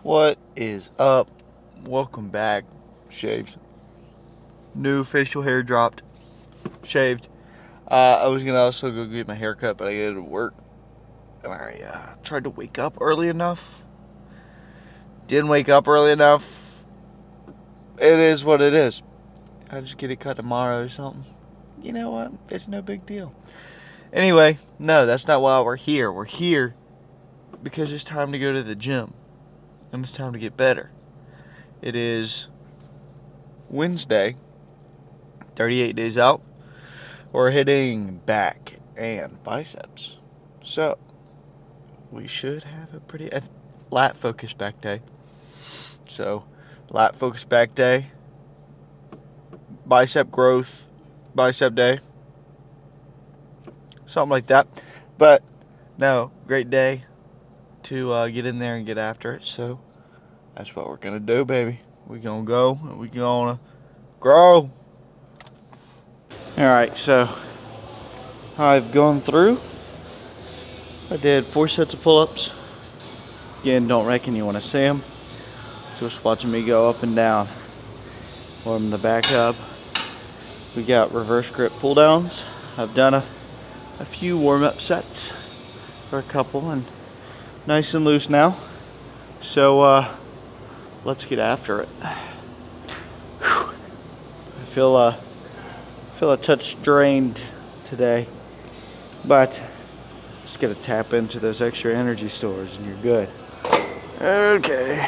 What is up? Welcome back. Shaved. New facial hair dropped. Shaved. I was gonna also go get my hair cut, but I got to work. And I tried to wake up early enough. Didn't wake up early enough. It is what it is. I'll just get it cut tomorrow or something. You know what? It's no big deal. Anyway, no, that's not why we're here. We're here because it's time to go to the gym. And it's time to get better. It is Wednesday, 38 days out. We're hitting back and biceps. So, we should have a pretty lat focused back day. So, lat focused back day, bicep growth, bicep day, something like that. But, no, great day to get in there and get after it. So, that's what we're going to do, baby. We're going to go and we're going to grow. Alright, so I've gone through. I did 4 sets of pull-ups. Again, don't reckon you want to see them. Just watching me go up and down. Warm the back up. We got reverse grip pull downs. I've done a few warm-up sets for a couple and nice and loose now. So let's get after it. Whew. I feel a touch drained today, but just gotta tap into those extra energy stores and you're good. Okay.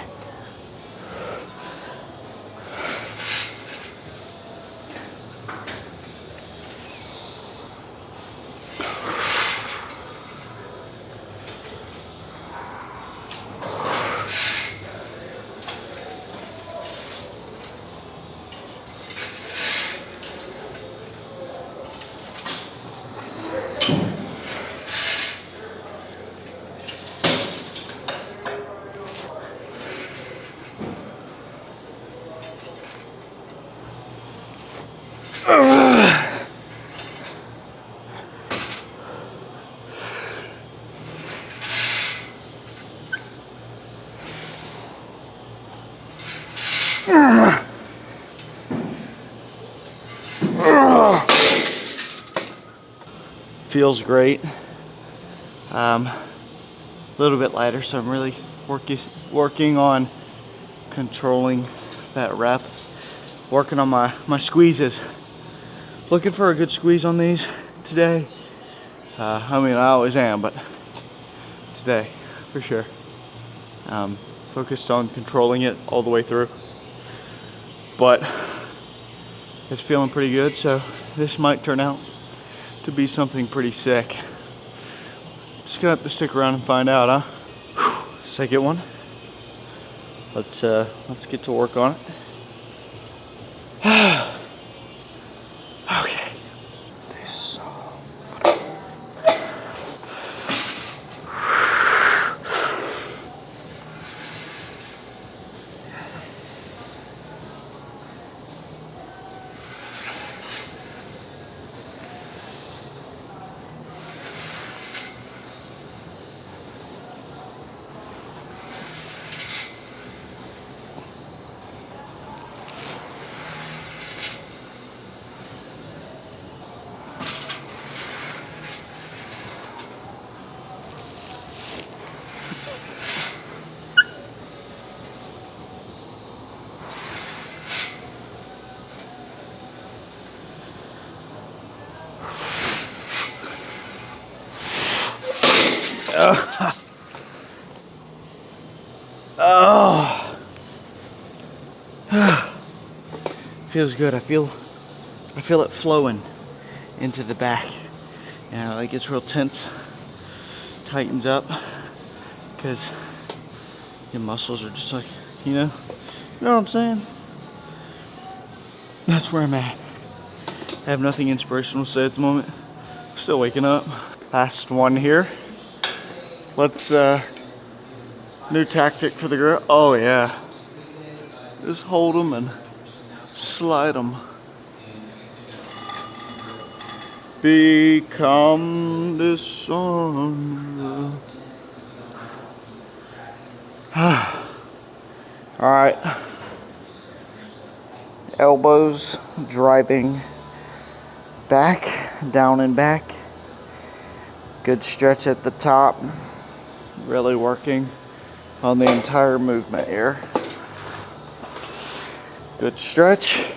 Feels great. A little bit lighter, so I'm really working on controlling that rep. Working on my squeezes. Looking for a good squeeze on these today. I mean, I always am, but today, for sure. Focused on controlling it all the way through. But it's feeling pretty good, so this might turn out to be something pretty sick. Just gonna have to stick around and find out, huh? Second one. Let's get to work on it. Okay. This. Oh, feels good. I feel it flowing into the back. Yeah, like it's real tense. Tightens up because your muscles are just like, you know what I'm saying? That's where I'm at. I have nothing inspirational to say at the moment. Still waking up. Last one here. Let's new tactic for the girl. Oh yeah. Just hold them and slide them. Become the sun. All right. Elbows driving back, down and back. Good stretch at the top. Really working on the entire movement here. Good stretch.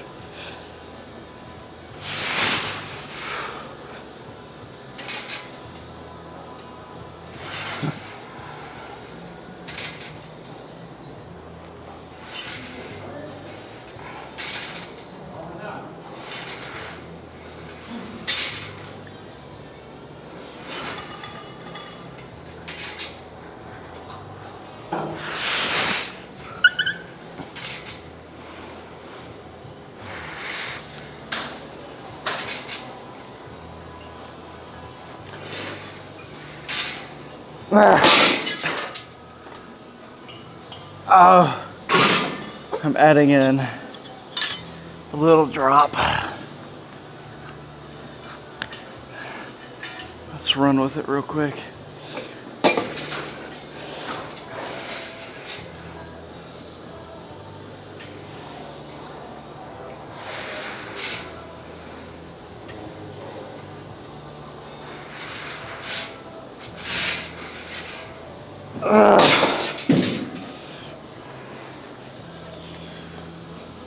I'm adding in a little drop. Let's run with it real quick.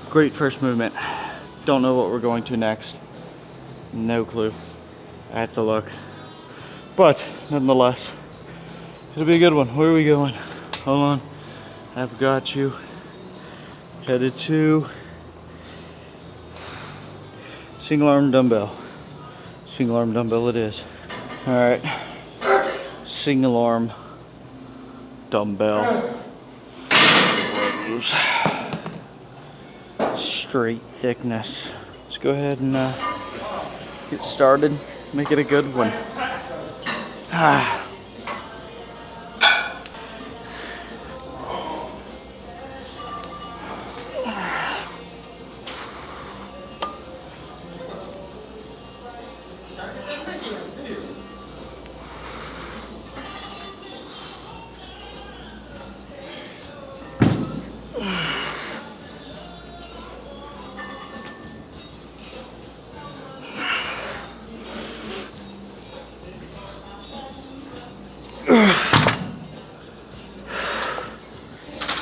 Great first movement. Don't know what we're going to next. No clue. I have to look. But nonetheless, it'll be a good one. Where are we going? Hold on. I've got you. Headed to single arm dumbbell. Single arm dumbbell it is. All right. Single arm dumbbell rows. Straight thickness. Let's go ahead and get started. Make it a good one.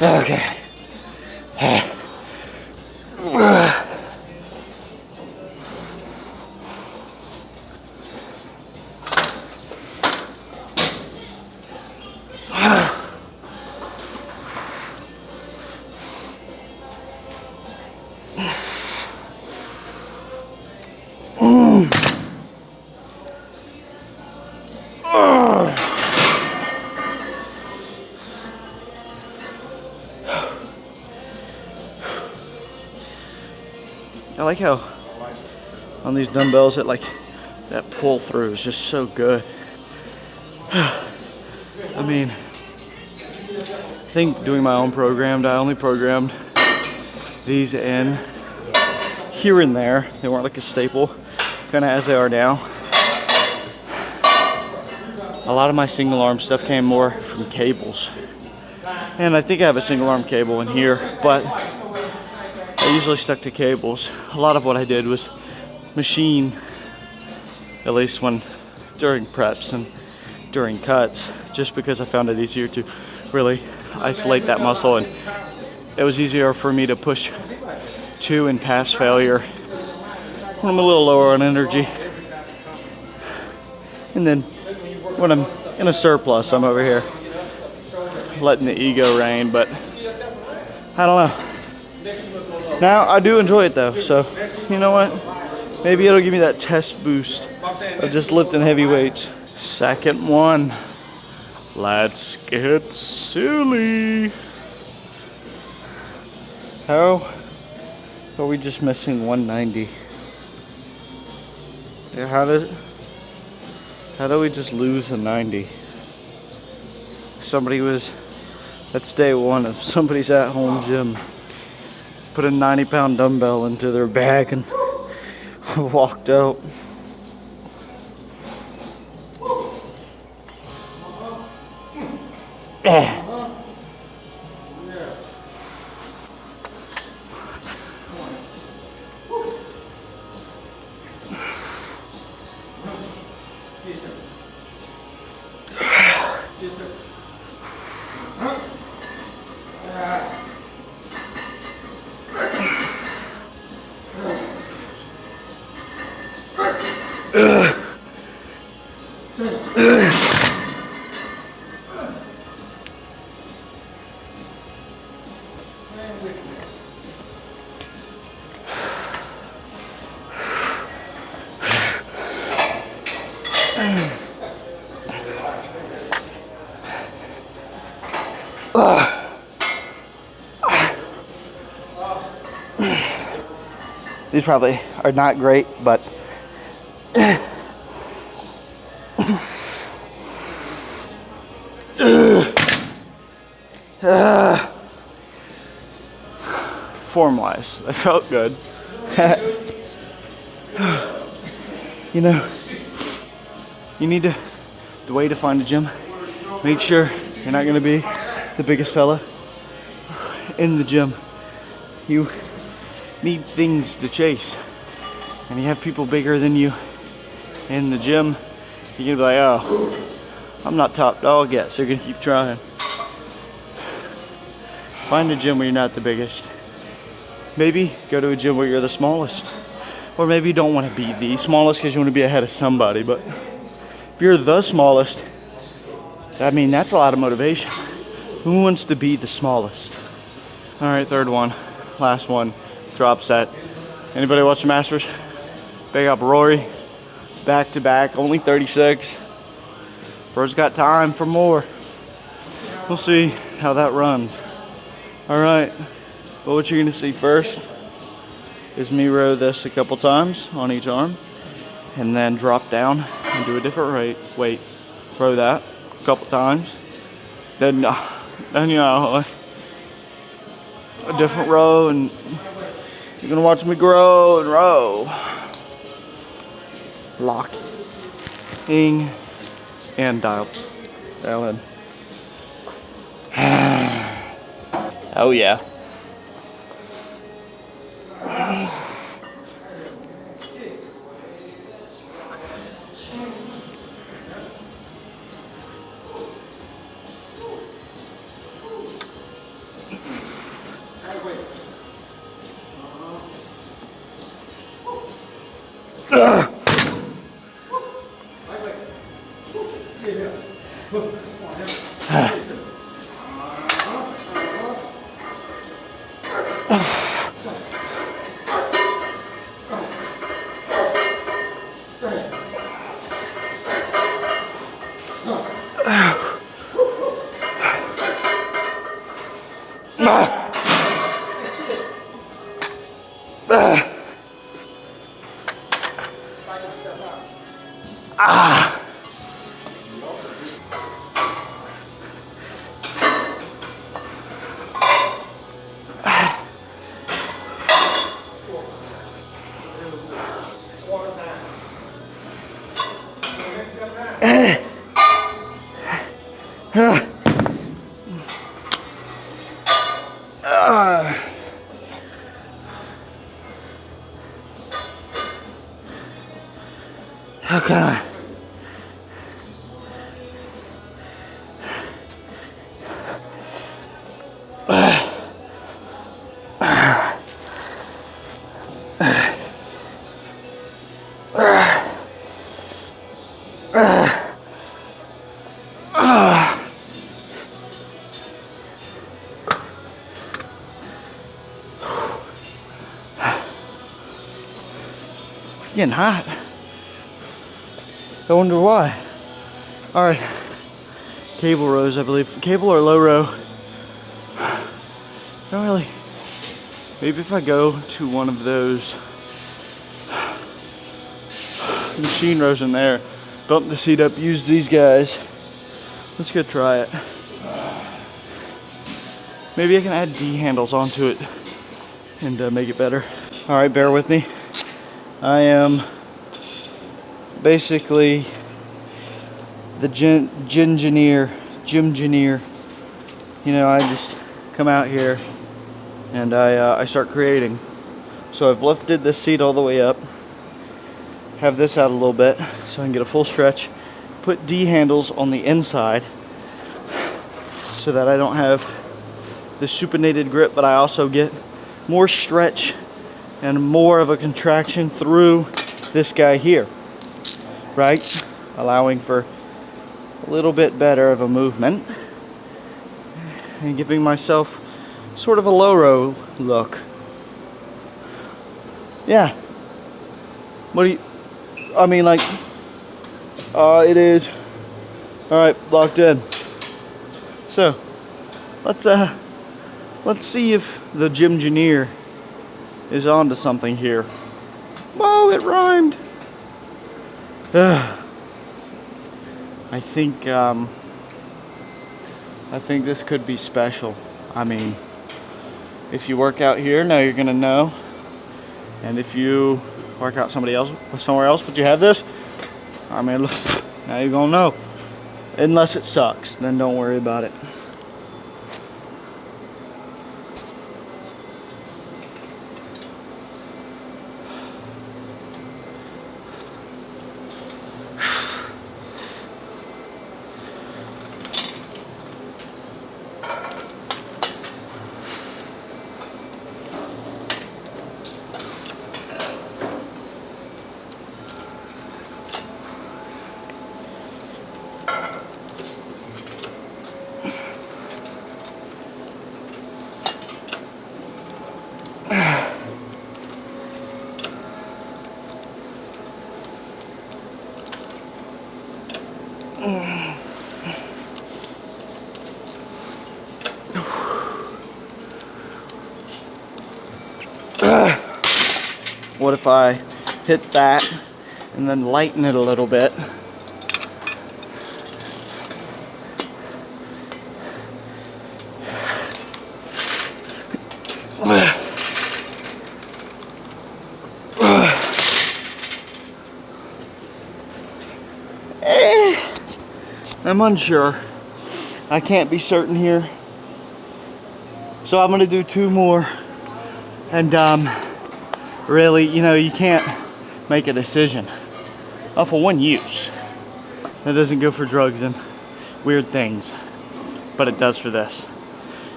Okay. I like how on these dumbbells that pull through is just so good. I mean, I think doing my own programmed, I only programmed these in here and there. They weren't like a staple, kind of as they are now. A lot of my single arm stuff came more from cables. And I think I have a single arm cable in here, but I usually stuck to cables. A lot of what I did was machine, at least during preps and during cuts, just because I found it easier to really isolate that muscle, and it was easier for me to push to and pass failure when I'm a little lower on energy. And then when I'm in a surplus, I'm over here letting the ego reign, but I don't know. Now, I do enjoy it though, so you know what? Maybe it'll give me that test boost of just lifting heavy weights. Second one. Let's get silly. How are we just missing 190? Yeah, how do we just lose a 90? That's day one of somebody's at-home gym. Put a 90-pound dumbbell into their bag and walked out. These probably are not great, but form-wise, I felt good. You know, you need to, the way to find a gym, make sure you're not gonna be the biggest fella in the gym. You need things to chase. And you have people bigger than you in the gym, you're gonna be like, oh, I'm not top dog yet, so you're gonna keep trying. Find a gym where you're not the biggest. Maybe go to a gym where you're the smallest. Or maybe you don't want to be the smallest because you want to be ahead of somebody. But if you're the smallest, I mean, that's a lot of motivation. Who wants to be the smallest? All right, third one, last one, drop set. Anybody watch the Masters? Big up Rory, back to back, only 36. Bro's got time for more. We'll see how that runs. All right, well, what you're gonna see first is me row this a couple times on each arm and then drop down and do a different weight. Row that a couple times. Then you know, a different row, and you're gonna watch me grow and row. Locking and dial in. Oh yeah. Okay. Getting hot. I wonder why. All right, cable rows, I believe. Cable or low row. Don't really. Maybe if I go to one of those machine rows in there, bump the seat up, use these guys. Let's go try it. Maybe I can add D handles onto it and make it better. All right, bear with me. I am basically the gym engineer. You know, I just come out here and I start creating. So I've lifted this seat all the way up, have this out a little bit so I can get a full stretch, put D handles on the inside so that I don't have the supinated grip, but I also get more stretch and more of a contraction through this guy here. right? Allowing for a little bit better of a movement and giving myself sort of a low row look. Yeah. What do you, I mean, like, it is, all right, locked in. So, let's see if the gym-gineer is onto something here. Whoa, it rhymed. I think this could be special. I mean, if you work out here, now you're gonna know. And if you work out somewhere else, but you have this, I mean, look, now you're gonna know. Unless it sucks, then don't worry about it. What if I hit that and then lighten it a little bit? I'm unsure. I can't be certain here. So I'm gonna do 2 more. And really, you know, you can't make a decision off of one use. That doesn't go for drugs and weird things, but it does for this.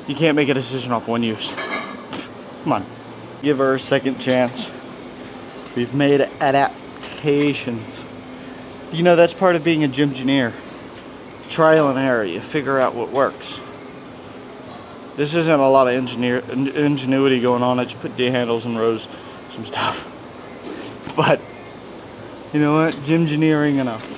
You can't make a decision off one use. Come on, give her a second chance. We've made adaptations. You know, that's part of being a gym-gineer. Trial and error, you figure out what works. This isn't a lot of ingenuity going on. I just put D handles and rows some stuff. But, you know what? Gym-gineering enough.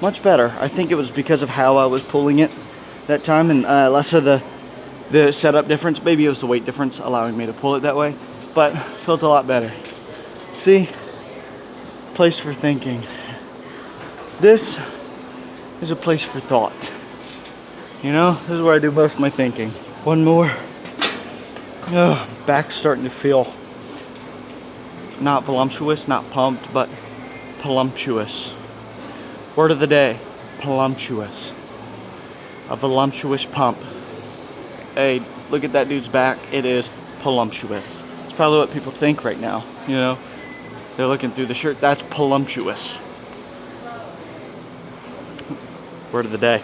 Much better. I think it was because of how I was pulling it that time, and less of the setup difference. Maybe it was the weight difference allowing me to pull it that way, but felt a lot better. See? Place for thinking. This is a place for thought. You know, this is where I do most of my thinking. One more. Back's starting to feel not voluptuous, not pumped, but voluptuous. Word of the day, voluptuous. A voluptuous pump. Hey, look at that dude's back. It is voluptuous. It's probably what people think right now, you know. They're looking through the shirt. That's voluptuous. Word of the day.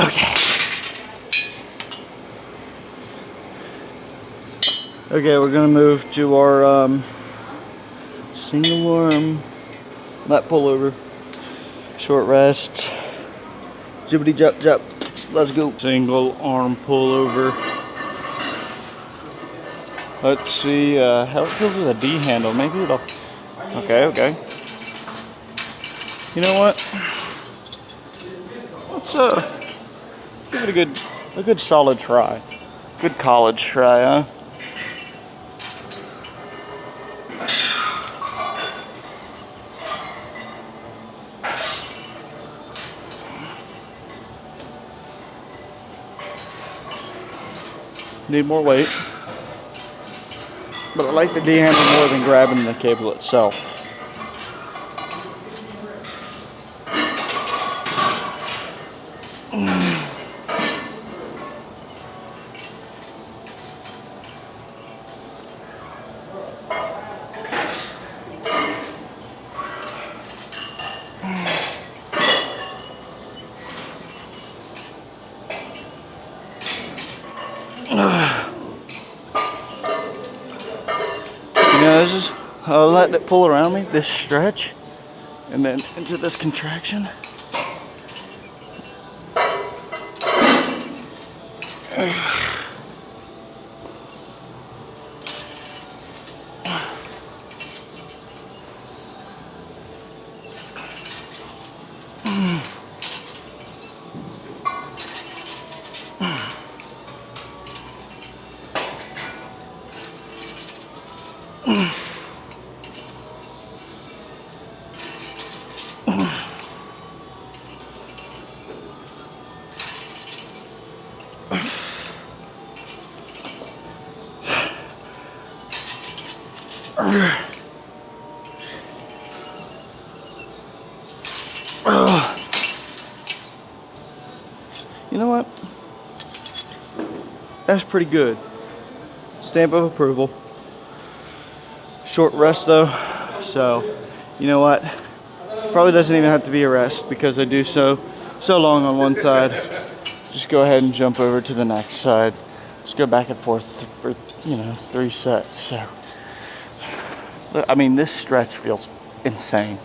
Okay. Okay, we're gonna move to our single arm lat pullover, short rest, zippity jump jump. Let's go. Single arm pullover. Let's see how it feels with a D handle. Maybe it'll. Okay. You know what? Let's give it a good solid try. Good college try, huh? Need more weight. But I like the D handle more than grabbing the cable itself. You know, this is, I'll let it pull around me, this stretch, and then into this contraction. You know what? That's pretty good. Stamp of approval. Short rest though, so you know what? Probably doesn't even have to be a rest because I do so long on one side. Just go ahead and jump over to the next side. Just go back and forth for 3 sets. So I mean, this stretch feels insane.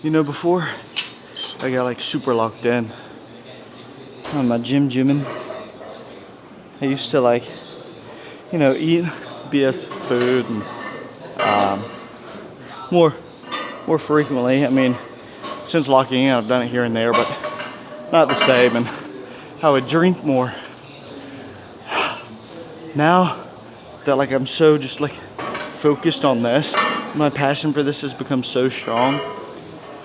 You know, before I got like super locked in on my gymming, I used to like, eat BS food and more frequently. I mean, since locking in, I've done it here and there, but not the same. And I would drink more. Now that like I'm so just like focused on this, my passion for this has become so strong.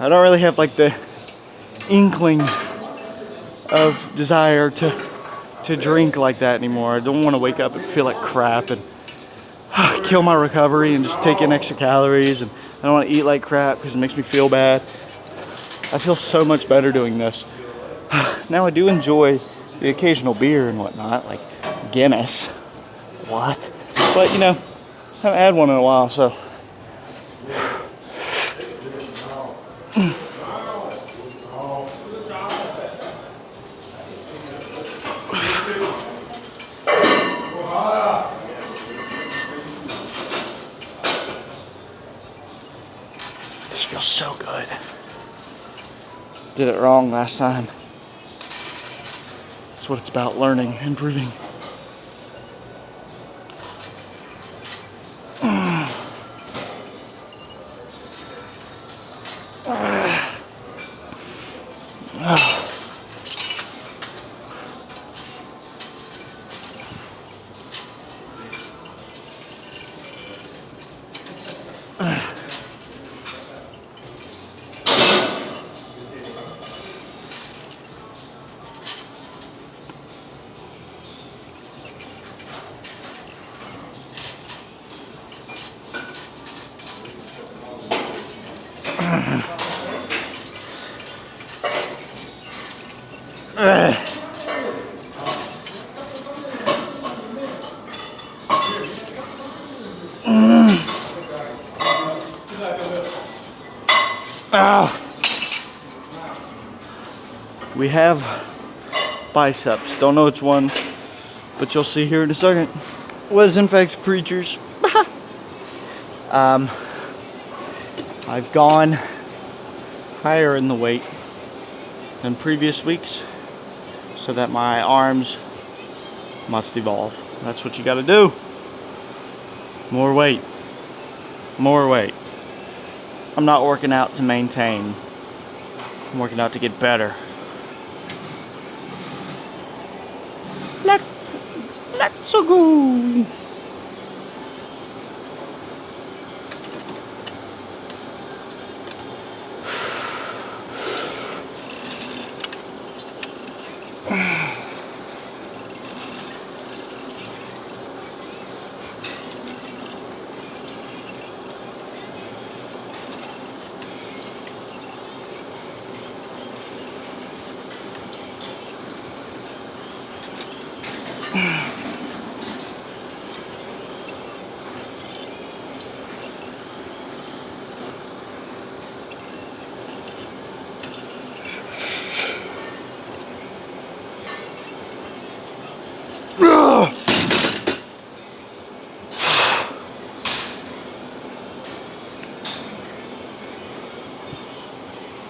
I don't really have like the inkling of desire to drink like that anymore. I don't want to wake up and feel like crap and kill my recovery and just take in extra calories, and I don't want to eat like crap because it makes me feel bad. I feel so much better doing this. Now I do enjoy the occasional beer and whatnot, like Guinness. What? But I haven't had one in a while, so This feels so good. Did it wrong last time. That's what it's about, learning, improving. We have biceps. Don't know which one, but you'll see here in a second. What is in fact preachers? I've gone higher in the weight than previous weeks so that my arms must evolve. That's what you gotta do. More weight. More weight. I'm not working out to maintain. I'm working out to get better. Let's go.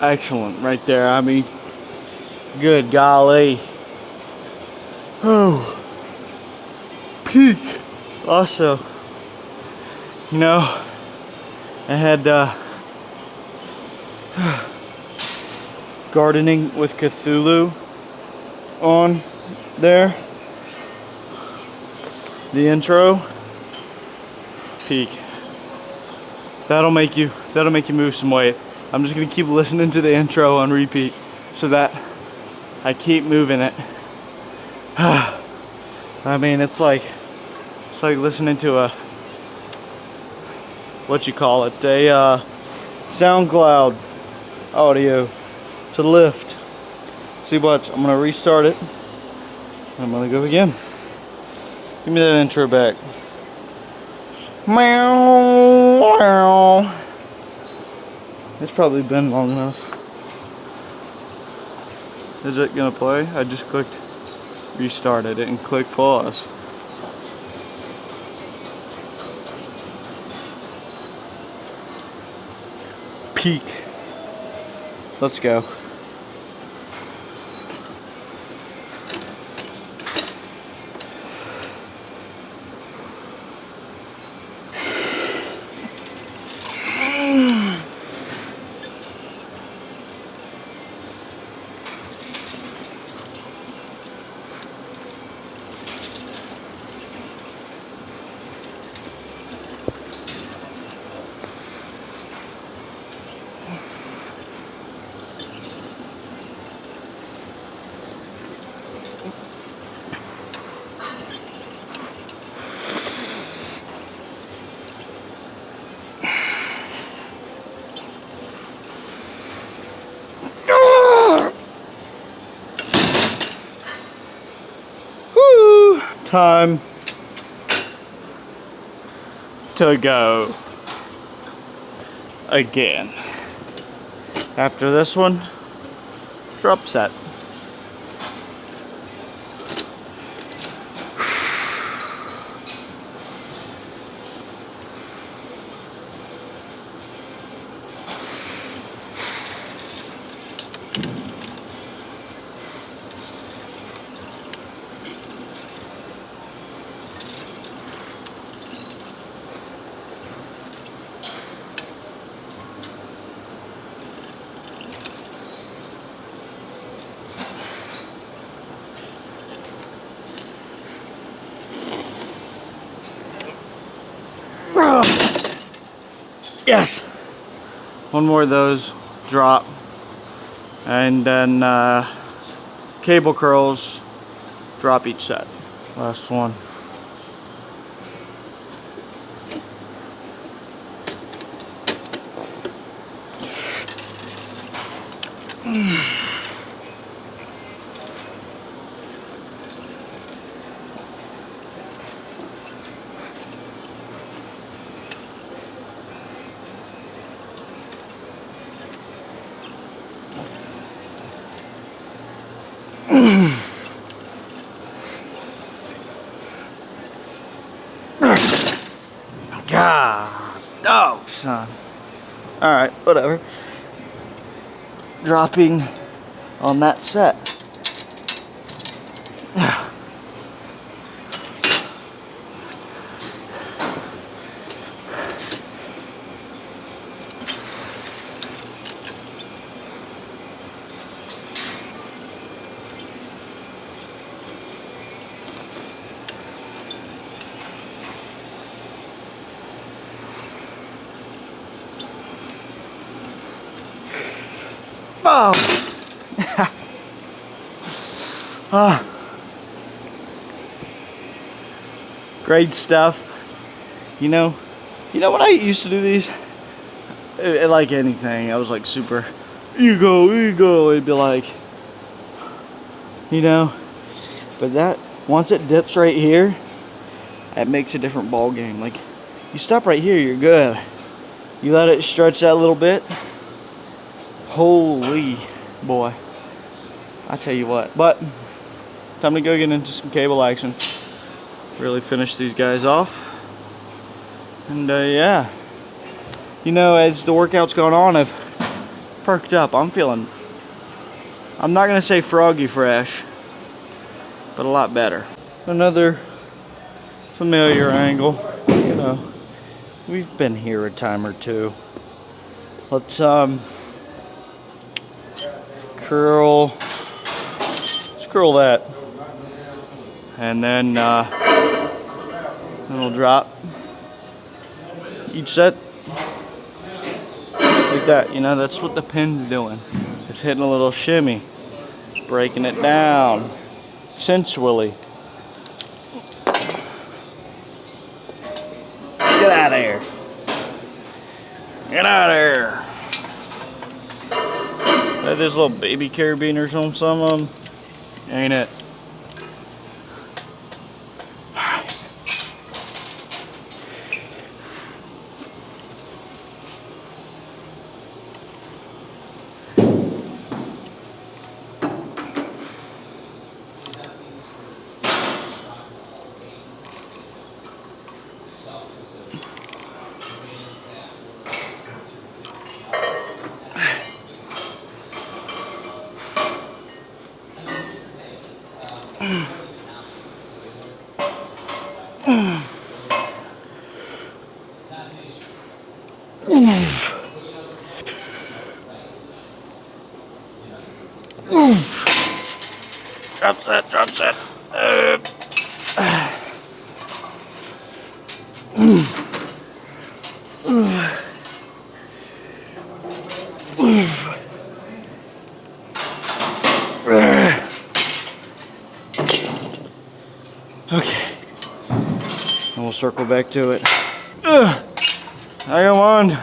Excellent right there. I mean, good golly. Oh, peak. Also, you know, I had gardening with Cthulhu on there. The intro. Peak. That'll make you move some weight. I'm just gonna keep listening to the intro on repeat so that I keep moving it. I mean, it's like listening to a, what you call it, a SoundCloud audio to lift. See what? I'm gonna restart it. I'm gonna go again. Give me that intro back. Meow, meow. It's probably been long enough. Is it gonna play? I just clicked restart. I didn't click pause. Peak. Let's go. Time to go again. After this one, drop set. Yes! One more of those, drop. And then cable curls, drop each set. Last one. God, oh son. All right, whatever. Dropping on that set. Oh. Great stuff. You know when I used to do these, like anything, I was like super ego. It'd be like, but that once it dips right here, it makes a different ball game. Like, you stop right here, you're good. You let it stretch that little bit. Holy boy, I tell you what. But time to go get into some cable action. Really finish these guys off. And yeah, as the workout's gone on, I've perked up. I'm not gonna say froggy fresh, but a lot better. Another familiar angle. We've been here a time or two. Let's curl that, and then we'll drop each set like that. That's what the pin's doing. It's hitting a little shimmy, breaking it down sensually. Get out of here. Get out of here. There's little baby carabiners on some of them. Ain't it? Drop set. Okay, and we'll circle back to it. I got one.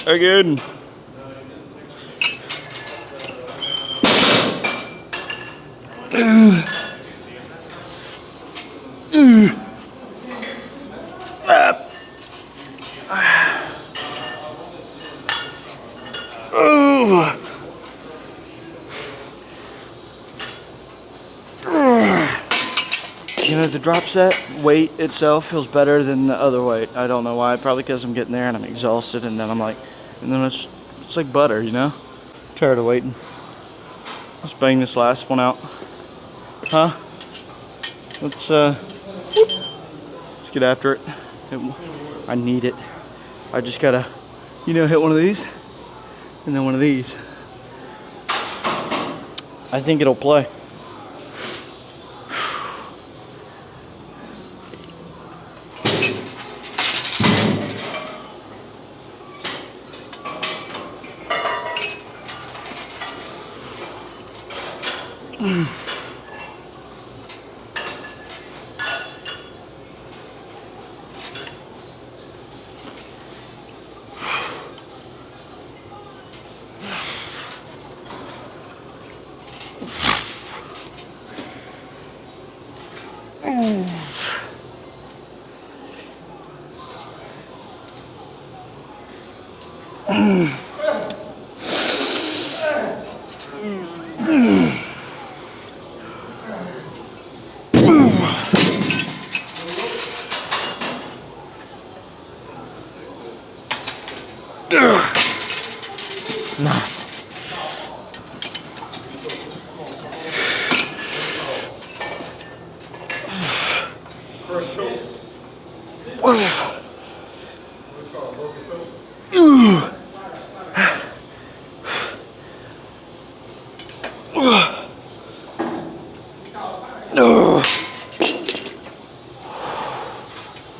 Again. You know, the drop set weight itself feels better than the other weight. I don't know why. Probably because I'm getting there and I'm exhausted, and then I'm like, and then it's like butter, you know? Tired of waiting. Let's bang this last one out. Huh? Let's get after it. I need it. I just gotta, you know, hit one of these and then one of these. I think it'll play.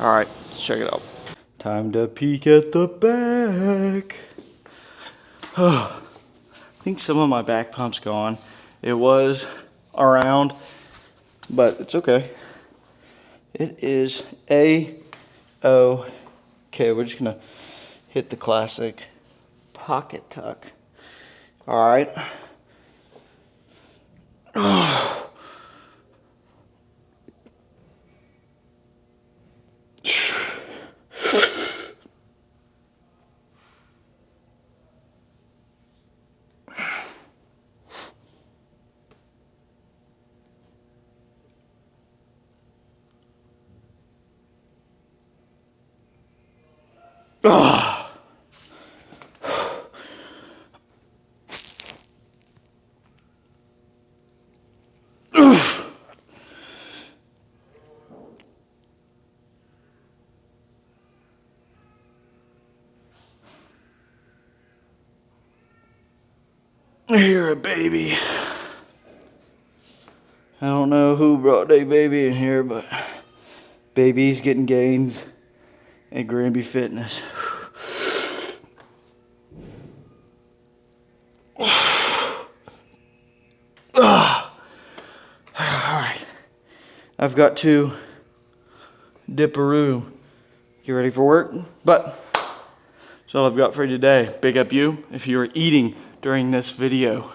All right, let's check it out. Time to peek at the back. I think some of my back pump's gone. It was around, but it's okay. It is A-OK. We're just gonna hit the classic pocket tuck. All right. You're a baby. I don't know who brought a baby in here, but baby's getting gains at Granby Fitness. Alright. I've got to dip-a-roo. Get ready for work? But that's all I've got for you today. Big up you if you were eating during this video.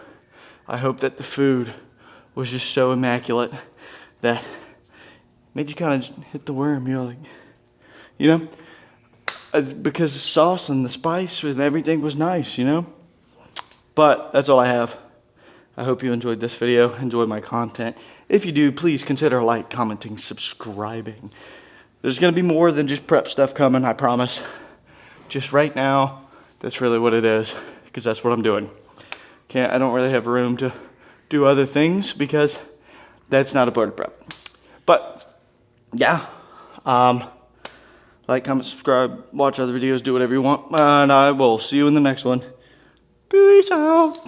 I hope that the food was just so immaculate that made you kind of just hit the worm. You're like, you know, because the sauce and the spice and everything was nice, you know. But that's all I have. I hope you enjoyed this video, enjoyed my content. If you do, please consider liking, commenting, subscribing. There's gonna be more than just prep stuff coming, I promise. Just right now, that's really what it is, because that's what I'm doing. I don't really have room to do other things because that's not a part of prep. But yeah, like, comment, subscribe, watch other videos, do whatever you want, and I will see you in the next one. Peace out.